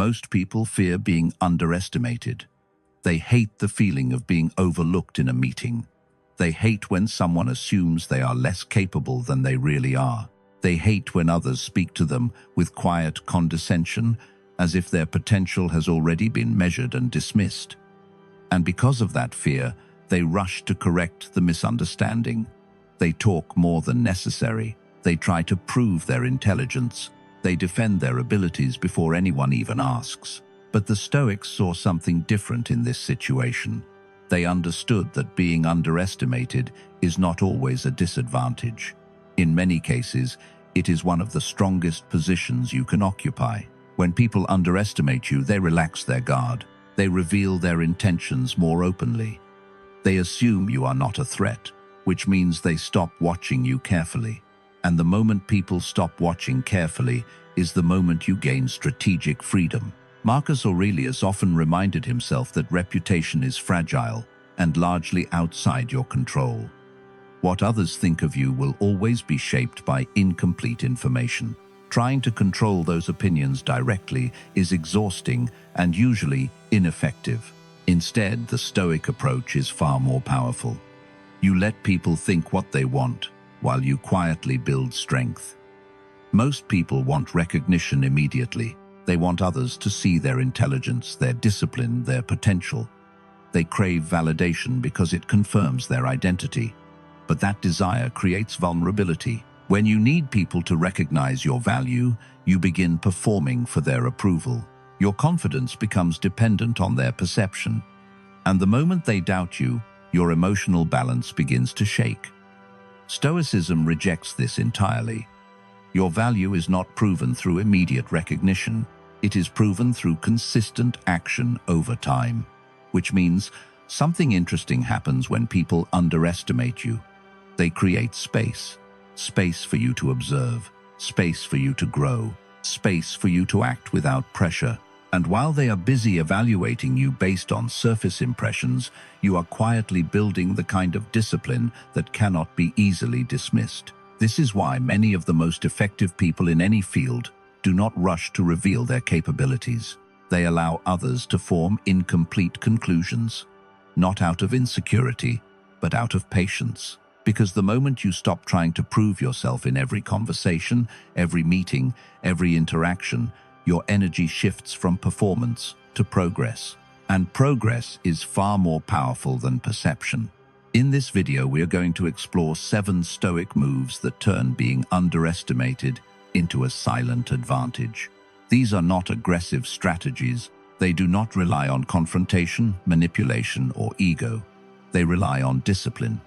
Most people fear being underestimated. They hate the feeling of being overlooked in a meeting. They hate when someone assumes they are less capable than they really are. They hate when others speak to them with quiet condescension, as if their potential has already been measured and dismissed. And because of that fear, they rush to correct the misunderstanding. They talk more than necessary. They try to prove their intelligence. They defend their abilities before anyone even asks. But the Stoics saw something different in this situation. They understood that being underestimated is not always a disadvantage. In many cases, it is one of the strongest positions you can occupy. When people underestimate you, they relax their guard. They reveal their intentions more openly. They assume you are not a threat, which means they stop watching you carefully. And the moment people stop watching carefully is the moment you gain strategic freedom. Marcus Aurelius often reminded himself that reputation is fragile and largely outside your control. What others think of you will always be shaped by incomplete information. Trying to control those opinions directly is exhausting and usually ineffective. Instead, the Stoic approach is far more powerful. You let people think what they want, while you quietly build strength. Most people want recognition immediately. They want others to see their intelligence, their discipline, their potential. They crave validation because it confirms their identity. But that desire creates vulnerability. When you need people to recognize your value, you begin performing for their approval. Your confidence becomes dependent on their perception. And the moment they doubt you, your emotional balance begins to shake. Stoicism rejects this entirely. Your value is not proven through immediate recognition. It is proven through consistent action over time, which means something interesting happens when people underestimate you. They create space. Space for you to observe, space for you to grow, space for you to act without pressure. And while they are busy evaluating you based on surface impressions, you are quietly building the kind of discipline that cannot be easily dismissed. This is why many of the most effective people in any field do not rush to reveal their capabilities. They allow others to form incomplete conclusions, not out of insecurity, but out of patience. Because the moment you stop trying to prove yourself in every conversation, every meeting, every interaction, your energy shifts from performance to progress. And progress is far more powerful than perception. In this video, we are going to explore 7 Stoic moves that turn being underestimated into a silent advantage. These are not aggressive strategies. They do not rely on confrontation, manipulation, or ego. They rely on discipline.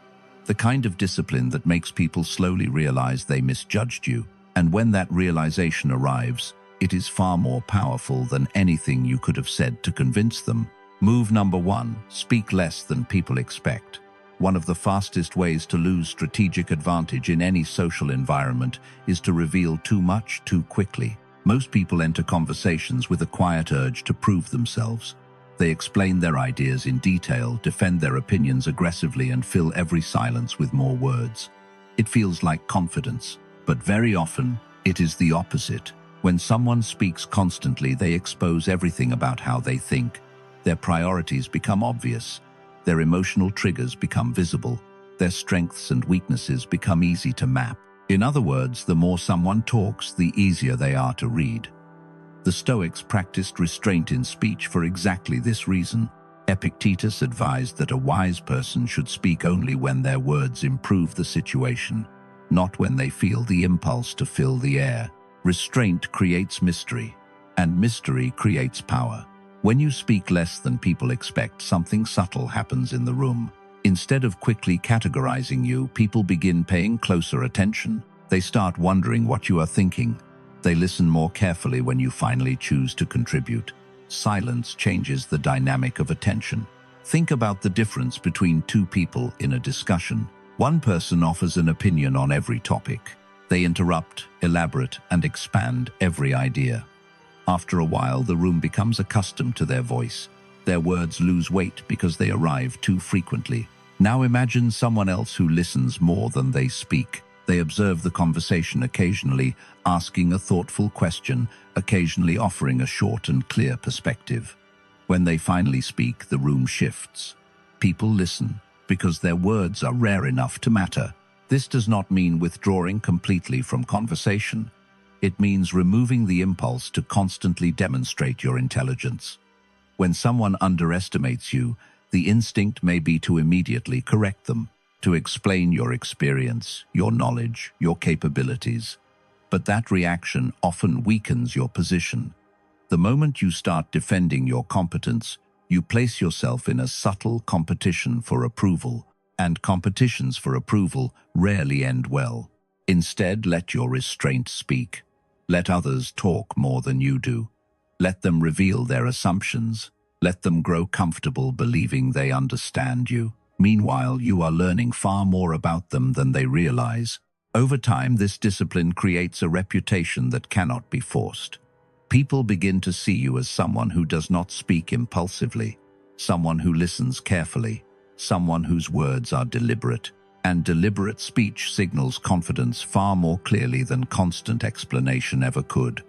The kind of discipline that makes people slowly realize they misjudged you. And when that realization arrives, it is far more powerful than anything you could have said to convince them. Move number 1, speak less than people expect. One of the fastest ways to lose strategic advantage in any social environment is to reveal too much too quickly. Most people enter conversations with a quiet urge to prove themselves. They explain their ideas in detail, defend their opinions aggressively, and fill every silence with more words. It feels like confidence, but very often it is the opposite. When someone speaks constantly, they expose everything about how they think. Their priorities become obvious. Their emotional triggers become visible. Their strengths and weaknesses become easy to map. In other words, the more someone talks, the easier they are to read. The Stoics practiced restraint in speech for exactly this reason. Epictetus advised that a wise person should speak only when their words improve the situation, not when they feel the impulse to fill the air. Restraint creates mystery, and mystery creates power. When you speak less than people expect, something subtle happens in the room. Instead of quickly categorizing you, people begin paying closer attention. They start wondering what you are thinking. They listen more carefully when you finally choose to contribute. Silence changes the dynamic of attention. Think about the difference between 2 people in a discussion. One person offers an opinion on every topic. They interrupt, elaborate, and expand every idea. After a while, the room becomes accustomed to their voice. Their words lose weight because they arrive too frequently. Now imagine someone else who listens more than they speak. They observe the conversation, occasionally asking a thoughtful question, occasionally offering a short and clear perspective. When they finally speak, the room shifts. People listen because their words are rare enough to matter. This does not mean withdrawing completely from conversation. It means removing the impulse to constantly demonstrate your intelligence. When someone underestimates you, the instinct may be to immediately correct them, to explain your experience, your knowledge, your capabilities. But that reaction often weakens your position. The moment you start defending your competence, you place yourself in a subtle competition for approval, and competitions for approval rarely end well. Instead, let your restraint speak. Let others talk more than you do. Let them reveal their assumptions. Let them grow comfortable believing they understand you. Meanwhile, you are learning far more about them than they realize. Over time, this discipline creates a reputation that cannot be forced. People begin to see you as someone who does not speak impulsively, someone who listens carefully, someone whose words are deliberate. And deliberate speech signals confidence far more clearly than constant explanation ever could.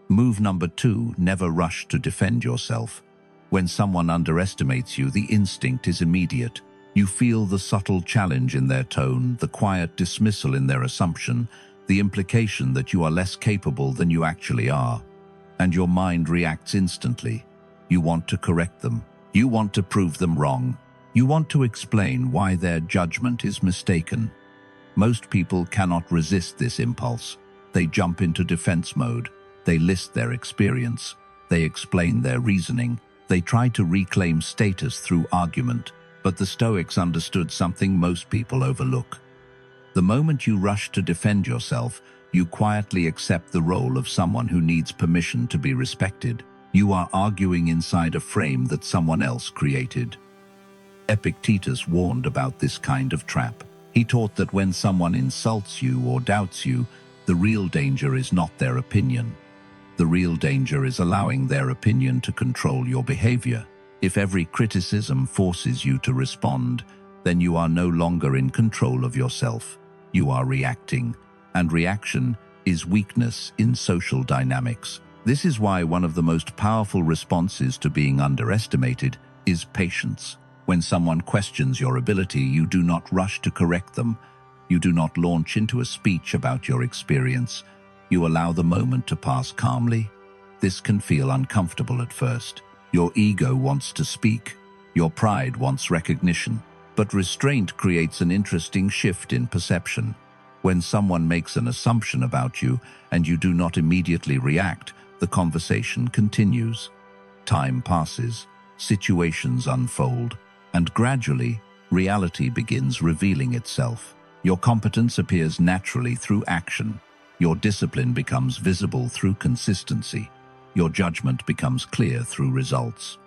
Move number 2, never rush to defend yourself. When someone underestimates you, the instinct is immediate. You feel the subtle challenge in their tone, the quiet dismissal in their assumption, the implication that you are less capable than you actually are. And your mind reacts instantly. You want to correct them. You want to prove them wrong. You want to explain why their judgment is mistaken. Most people cannot resist this impulse. They jump into defense mode. They list their experience. They explain their reasoning. They try to reclaim status through argument. But the Stoics understood something most people overlook. The moment you rush to defend yourself, you quietly accept the role of someone who needs permission to be respected. You are arguing inside a frame that someone else created. Epictetus warned about this kind of trap. He taught that when someone insults you or doubts you, the real danger is not their opinion. The real danger is allowing their opinion to control your behavior. If every criticism forces you to respond, then you are no longer in control of yourself. You are reacting, and reaction is weakness in social dynamics. This is why one of the most powerful responses to being underestimated is patience. When someone questions your ability, you do not rush to correct them. You do not launch into a speech about your experience. You allow the moment to pass calmly. This can feel uncomfortable at first. Your ego wants to speak. Your pride wants recognition. But restraint creates an interesting shift in perception. When someone makes an assumption about you and you do not immediately react, the conversation continues. Time passes, situations unfold, and gradually, reality begins revealing itself. Your competence appears naturally through action. Your discipline becomes visible through consistency. Your judgment becomes clear through results.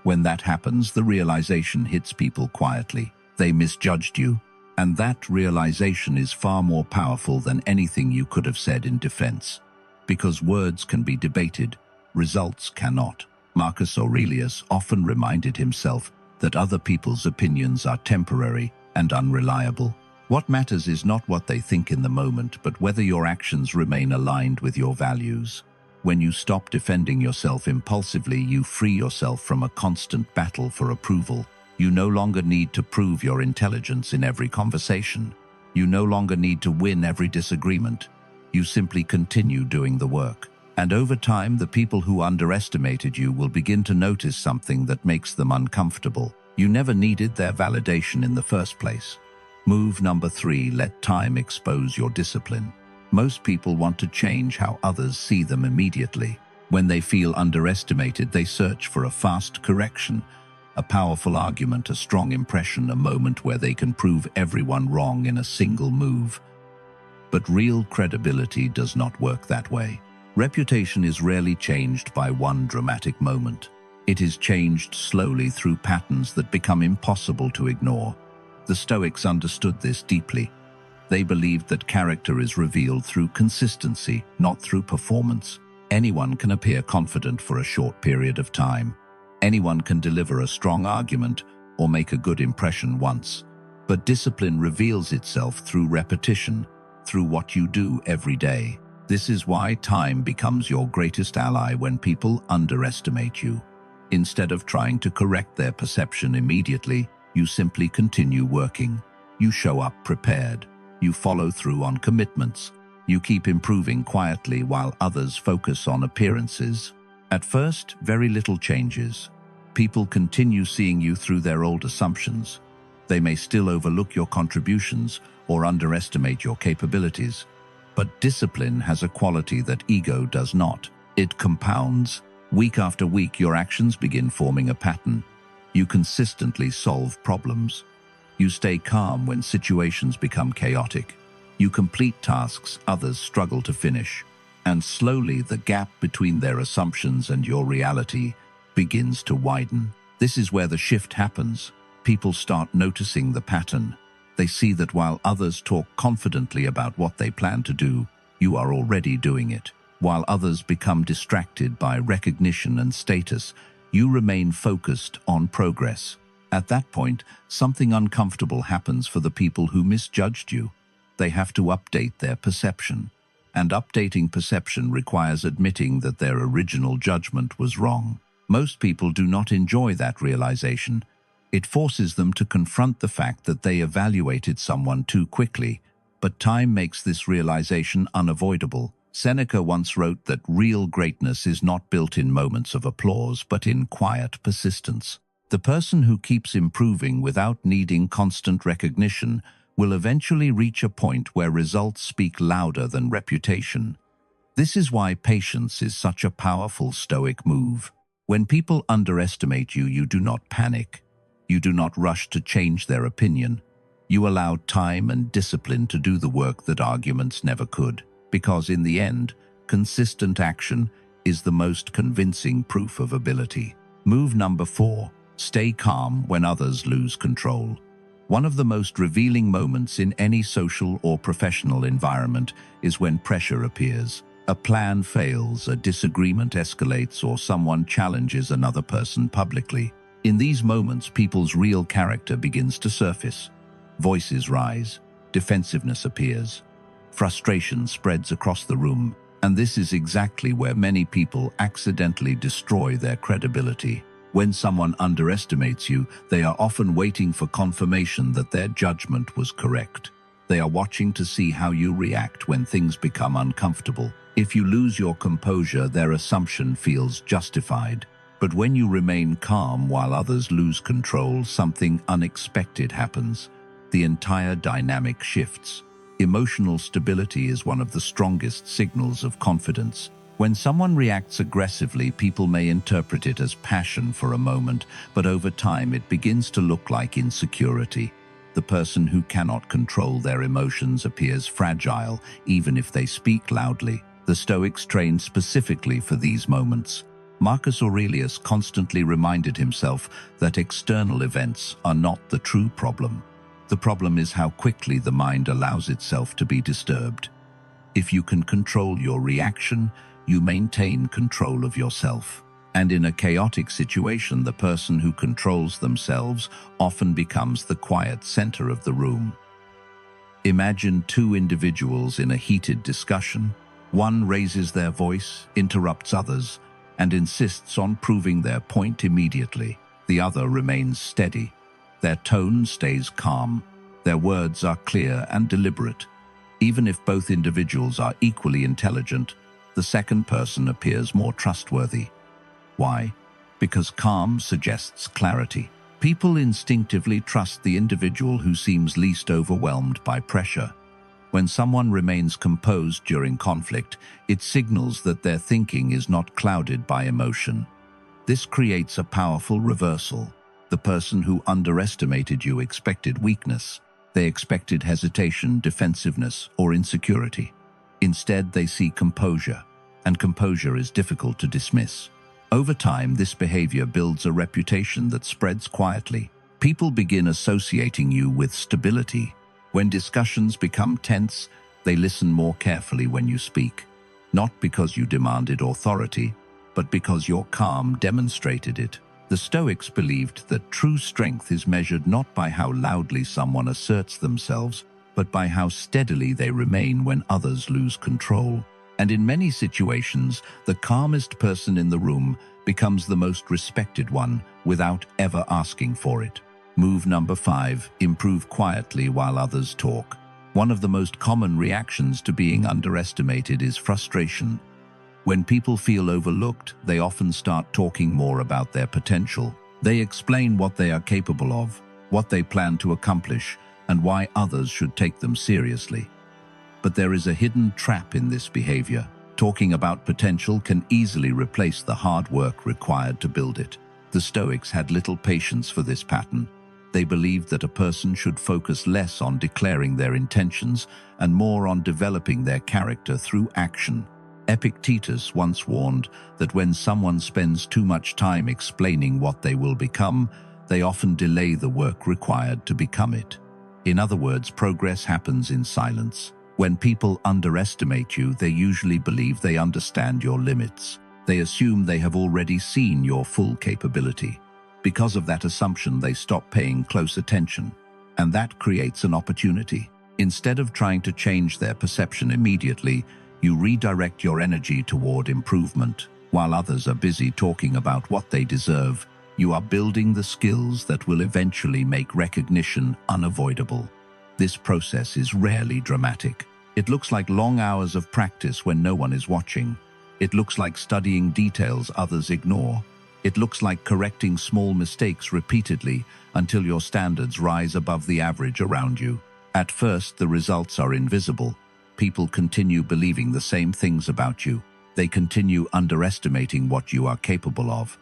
When that happens, the realization hits people quietly. They misjudged you, and that realization is far more powerful than anything you could have said in defense. Because words can be debated, results cannot. Marcus Aurelius often reminded himself that other people's opinions are temporary and unreliable. What matters is not what they think in the moment, but whether your actions remain aligned with your values. When you stop defending yourself impulsively, you free yourself from a constant battle for approval. You no longer need to prove your intelligence in every conversation. You no longer need to win every disagreement. You simply continue doing the work. And over time, the people who underestimated you will begin to notice something that makes them uncomfortable. You never needed their validation in the first place. Move number 3, let time expose your discipline. Most people want to change how others see them immediately. When they feel underestimated, they search for a fast correction, a powerful argument, a strong impression, a moment where they can prove everyone wrong in a single move. But real credibility does not work that way. Reputation is rarely changed by one dramatic moment. It is changed slowly through patterns that become impossible to ignore. The Stoics understood this deeply. They believed that character is revealed through consistency, not through performance. Anyone can appear confident for a short period of time. Anyone can deliver a strong argument or make a good impression once. But discipline reveals itself through repetition, through what you do every day. This is why time becomes your greatest ally when people underestimate you. Instead of trying to correct their perception immediately, you simply continue working. You show up prepared. You follow through on commitments. You keep improving quietly while others focus on appearances. At first, very little changes. People continue seeing you through their old assumptions. They may still overlook your contributions or underestimate your capabilities. But discipline has a quality that ego does not. It compounds. Week after week, your actions begin forming a pattern. You consistently solve problems. You stay calm when situations become chaotic. You complete tasks others struggle to finish. And slowly, the gap between their assumptions and your reality begins to widen. This is where the shift happens. People start noticing the pattern. They see that while others talk confidently about what they plan to do, you are already doing it. While others become distracted by recognition and status, you remain focused on progress. At that point, something uncomfortable happens for the people who misjudged you. They have to update their perception. And updating perception requires admitting that their original judgment was wrong. Most people do not enjoy that realization. It forces them to confront the fact that they evaluated someone too quickly, but time makes this realization unavoidable. Seneca once wrote that real greatness is not built in moments of applause, but in quiet persistence. The person who keeps improving without needing constant recognition will eventually reach a point where results speak louder than reputation. This is why patience is such a powerful Stoic move. When people underestimate you, you do not panic. You do not rush to change their opinion. You allow time and discipline to do the work that arguments never could, because in the end, consistent action is the most convincing proof of ability. Move number 4, stay calm when others lose control. One of the most revealing moments in any social or professional environment is when pressure appears. A plan fails, a disagreement escalates, or someone challenges another person publicly. In these moments, people's real character begins to surface. Voices rise, defensiveness appears, frustration spreads across the room, and this is exactly where many people accidentally destroy their credibility. When someone underestimates you, they are often waiting for confirmation that their judgment was correct. They are watching to see how you react when things become uncomfortable. If you lose your composure, their assumption feels justified. But when you remain calm while others lose control, something unexpected happens. The entire dynamic shifts. Emotional stability is one of the strongest signals of confidence. When someone reacts aggressively, people may interpret it as passion for a moment, but over time it begins to look like insecurity. The person who cannot control their emotions appears fragile, even if they speak loudly. The Stoics trained specifically for these moments. Marcus Aurelius constantly reminded himself that external events are not the true problem. The problem is how quickly the mind allows itself to be disturbed. If you can control your reaction, you maintain control of yourself. And in a chaotic situation, the person who controls themselves often becomes the quiet center of the room. Imagine two individuals in a heated discussion. One raises their voice, interrupts others, and insists on proving their point immediately. The other remains steady. Their tone stays calm. Their words are clear and deliberate. Even if both individuals are equally intelligent, the second person appears more trustworthy. Why? Because calm suggests clarity. People instinctively trust the individual who seems least overwhelmed by pressure. When someone remains composed during conflict, it signals that their thinking is not clouded by emotion. This creates a powerful reversal. The person who underestimated you expected weakness. They expected hesitation, defensiveness, or insecurity. Instead, they see composure, and composure is difficult to dismiss. Over time, this behavior builds a reputation that spreads quietly. People begin associating you with stability. When discussions become tense, they listen more carefully when you speak. Not because you demanded authority, but because your calm demonstrated it. The Stoics believed that true strength is measured not by how loudly someone asserts themselves, but by how steadily they remain when others lose control. And in many situations, the calmest person in the room becomes the most respected one without ever asking for it. Move number 5, improve quietly while others talk. One of the most common reactions to being underestimated is frustration. When people feel overlooked, they often start talking more about their potential. They explain what they are capable of, what they plan to accomplish, and why others should take them seriously. But there is a hidden trap in this behavior. Talking about potential can easily replace the hard work required to build it. The Stoics had little patience for this pattern. They believed that a person should focus less on declaring their intentions and more on developing their character through action. Epictetus once warned that when someone spends too much time explaining what they will become, they often delay the work required to become it. In other words, progress happens in silence. When people underestimate you, they usually believe they understand your limits. They assume they have already seen your full capability. Because of that assumption, they stop paying close attention, and that creates an opportunity. Instead of trying to change their perception immediately, you redirect your energy toward improvement. While others are busy talking about what they deserve, you are building the skills that will eventually make recognition unavoidable. This process is rarely dramatic. It looks like long hours of practice when no one is watching. It looks like studying details others ignore. It looks like correcting small mistakes repeatedly until your standards rise above the average around you. At first, the results are invisible. People continue believing the same things about you. They continue underestimating what you are capable of.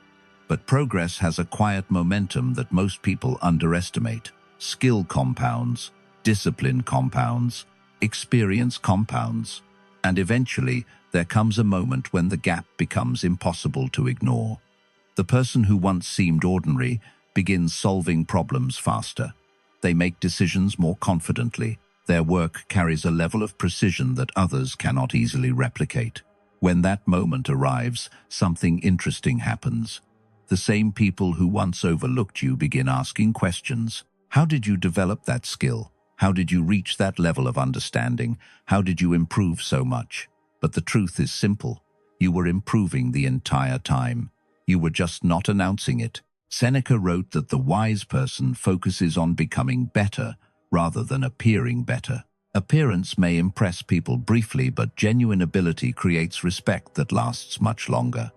But progress has a quiet momentum that most people underestimate. Skill compounds, discipline compounds, experience compounds, and eventually there comes a moment when the gap becomes impossible to ignore. The person who once seemed ordinary begins solving problems faster. They make decisions more confidently. Their work carries a level of precision that others cannot easily replicate. When that moment arrives, something interesting happens. The same people who once overlooked you begin asking questions. How did you develop that skill? How did you reach that level of understanding? How did you improve so much? But the truth is simple. You were improving the entire time. You were just not announcing it. Seneca wrote that the wise person focuses on becoming better rather than appearing better. Appearance may impress people briefly, but genuine ability creates respect that lasts much longer.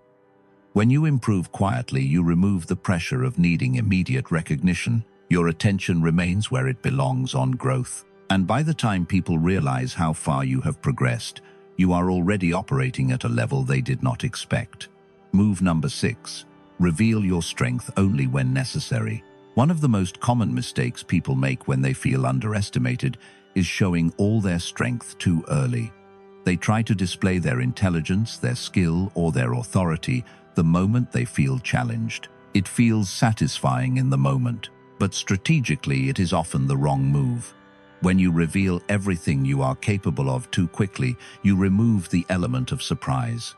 When you improve quietly, you remove the pressure of needing immediate recognition. Your attention remains where it belongs, on growth. And by the time people realize how far you have progressed, you are already operating at a level they did not expect. Move number 6. Reveal your strength only when necessary. One of the most common mistakes people make when they feel underestimated is showing all their strength too early. They try to display their intelligence, their skill, or their authority the moment they feel challenged. It feels satisfying in the moment, but strategically it is often the wrong move. When you reveal everything you are capable of too quickly, you remove the element of surprise.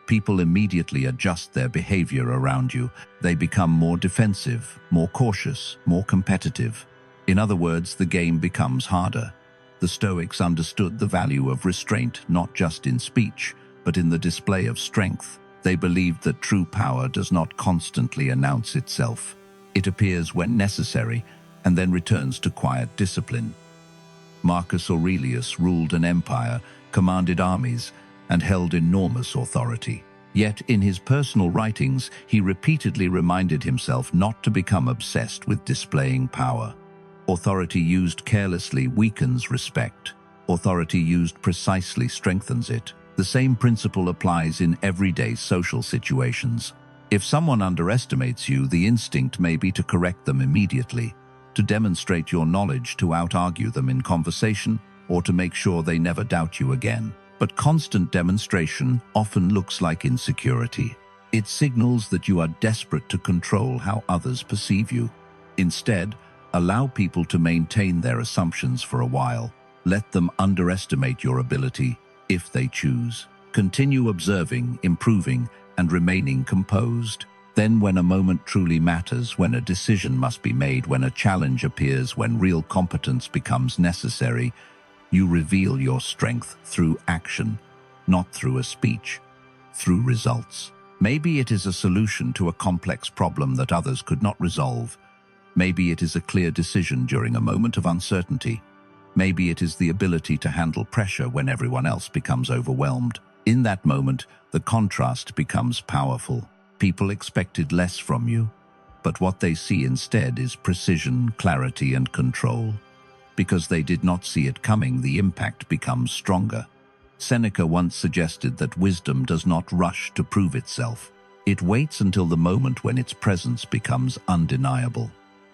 People immediately adjust their behavior around you. They become more defensive, more cautious, more competitive. In other words, the game becomes harder. The Stoics understood the value of restraint not just in speech, but in the display of strength. They believed that true power does not constantly announce itself. It appears when necessary and then returns to quiet discipline. Marcus Aurelius ruled an empire, commanded armies, and held enormous authority. Yet in his personal writings, he repeatedly reminded himself not to become obsessed with displaying power. Authority used carelessly weakens respect. Authority used precisely strengthens it. The same principle applies in everyday social situations. If someone underestimates you, the instinct may be to correct them immediately, to demonstrate your knowledge, to out-argue them in conversation, or to make sure they never doubt you again. But constant demonstration often looks like insecurity. It signals that you are desperate to control how others perceive you. Instead, allow people to maintain their assumptions for a while. Let them underestimate your ability if they choose. Continue observing, improving, and remaining composed. Then when a moment truly matters, when a decision must be made, when a challenge appears, when real competence becomes necessary, you reveal your strength through action, not through a speech, through results. Maybe it is a solution to a complex problem that others could not resolve. Maybe it is a clear decision during a moment of uncertainty. Maybe it is the ability to handle pressure when everyone else becomes overwhelmed. In that moment, the contrast becomes powerful. People expected less from you, but what they see instead is precision, clarity, and control. Because they did not see it coming, the impact becomes stronger. Seneca once suggested that wisdom does not rush to prove itself. It waits until the moment when its presence becomes undeniable.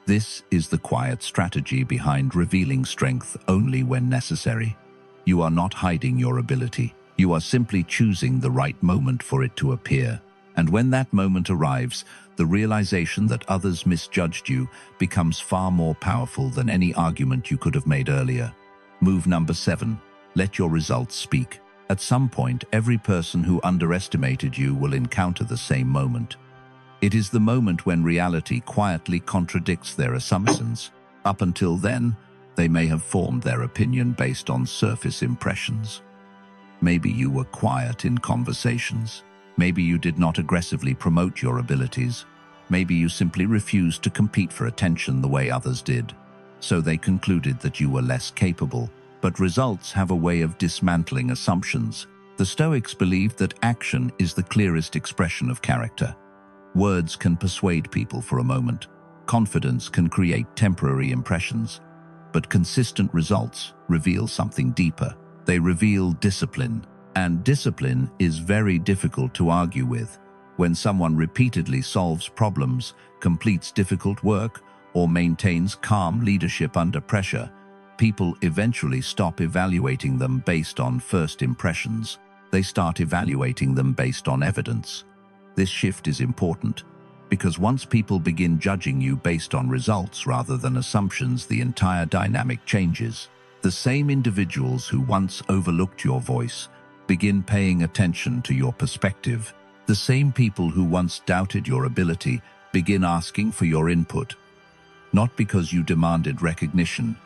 This is the quiet strategy behind revealing strength only when necessary. You are not hiding your ability. You are simply choosing the right moment for it to appear. And when that moment arrives, the realization that others misjudged you becomes far more powerful than any argument you could have made earlier. Move number 7. Let your results speak. At some point, every person who underestimated you will encounter the same moment. It is the moment when reality quietly contradicts their assumptions. Up until then, they may have formed their opinion based on surface impressions. Maybe you were quiet in conversations. Maybe you did not aggressively promote your abilities. Maybe you simply refused to compete for attention the way others did. So they concluded that you were less capable. But results have a way of dismantling assumptions. The Stoics believed that action is the clearest expression of character. Words can persuade people for a moment. Confidence can create temporary impressions. But consistent results reveal something deeper. They reveal discipline. And discipline is very difficult to argue with. When someone repeatedly solves problems, completes difficult work, or maintains calm leadership under pressure, people eventually stop evaluating them based on first impressions. They start evaluating them based on evidence. This shift is important, because once people begin judging you based on results rather than assumptions, the entire dynamic changes. The same individuals who once overlooked your voice begin paying attention to your perspective. The same people who once doubted your ability begin asking for your input, not because you demanded recognition,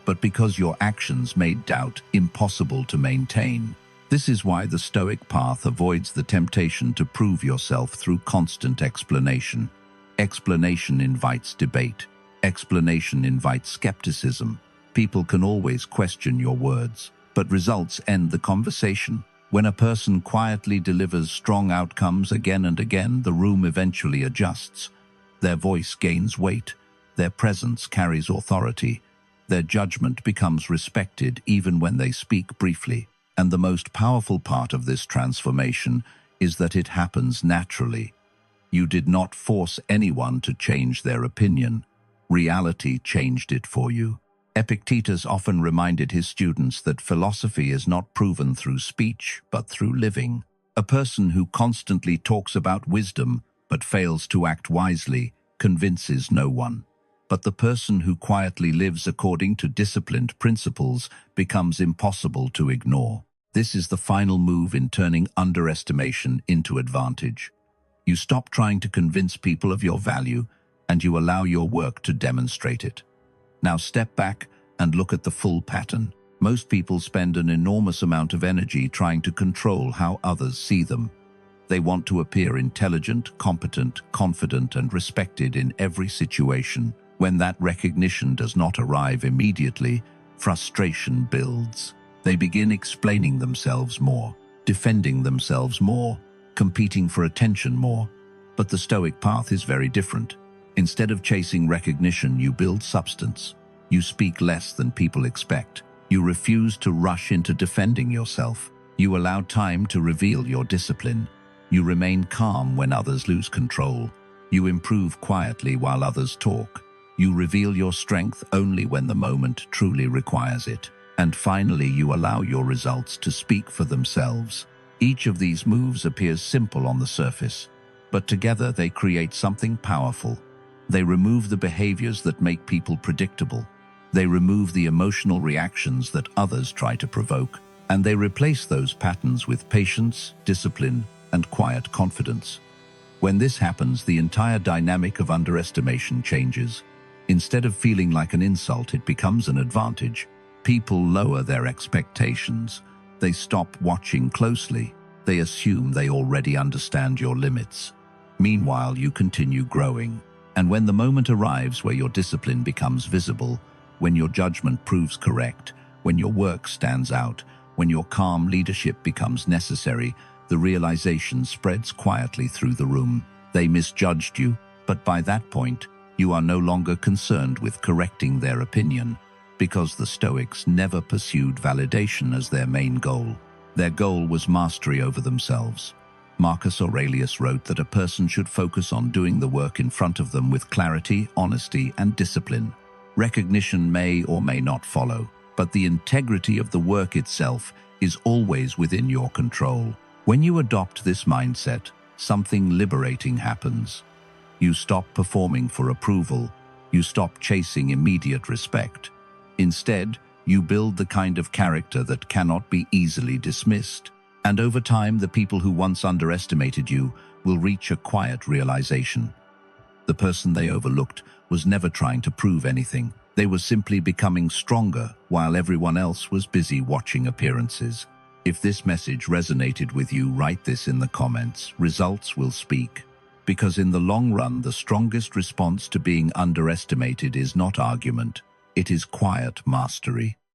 but because your actions made doubt impossible to maintain. This is why the Stoic path avoids the temptation to prove yourself through constant explanation. Explanation invites debate. Explanation invites skepticism. People can always question your words, but results end the conversation. When a person quietly delivers strong outcomes again and again, the room eventually adjusts. Their voice gains weight. Their presence carries authority. Their judgment becomes respected even when they speak briefly. And the most powerful part of this transformation is that it happens naturally. You did not force anyone to change their opinion. Reality changed it for you. Epictetus often reminded his students that philosophy is not proven through speech, but through living. A person who constantly talks about wisdom, but fails to act wisely, convinces no one. But the person who quietly lives according to disciplined principles becomes impossible to ignore. This is the final move in turning underestimation into advantage. You stop trying to convince people of your value, and you allow your work to demonstrate it. Now step back and look at the full pattern. Most people spend an enormous amount of energy trying to control how others see them. They want to appear intelligent, competent, confident, and respected in every situation. When that recognition does not arrive immediately, frustration builds. They begin explaining themselves more, defending themselves more, competing for attention more. But the Stoic path is very different. Instead of chasing recognition, you build substance. You speak less than people expect. You refuse to rush into defending yourself. You allow time to reveal your discipline. You remain calm when others lose control. You improve quietly while others talk. You reveal your strength only when the moment truly requires it. And finally, you allow your results to speak for themselves. Each of these moves appears simple on the surface, but together they create something powerful. They remove the behaviors that make people predictable. They remove the emotional reactions that others try to provoke, and they replace those patterns with patience, discipline, and quiet confidence. When this happens, the entire dynamic of underestimation changes. Instead of feeling like an insult, it becomes an advantage. People lower their expectations. They stop watching closely. They assume they already understand your limits. Meanwhile, you continue growing. And when the moment arrives where your discipline becomes visible, when your judgment proves correct, when your work stands out, when your calm leadership becomes necessary, the realization spreads quietly through the room. They misjudged you, but by that point, you are no longer concerned with correcting their opinion, because the Stoics never pursued validation as their main goal. Their goal was mastery over themselves. Marcus Aurelius wrote that a person should focus on doing the work in front of them with clarity, honesty, and discipline. Recognition may or may not follow, but the integrity of the work itself is always within your control. When you adopt this mindset, something liberating happens. You stop performing for approval. You stop chasing immediate respect. Instead, you build the kind of character that cannot be easily dismissed. And over time, the people who once underestimated you will reach a quiet realization. The person they overlooked was never trying to prove anything. They were simply becoming stronger while everyone else was busy watching appearances. If this message resonated with you, write this in the comments. Results will speak. Because in the long run, the strongest response to being underestimated is not argument. It is quiet mastery.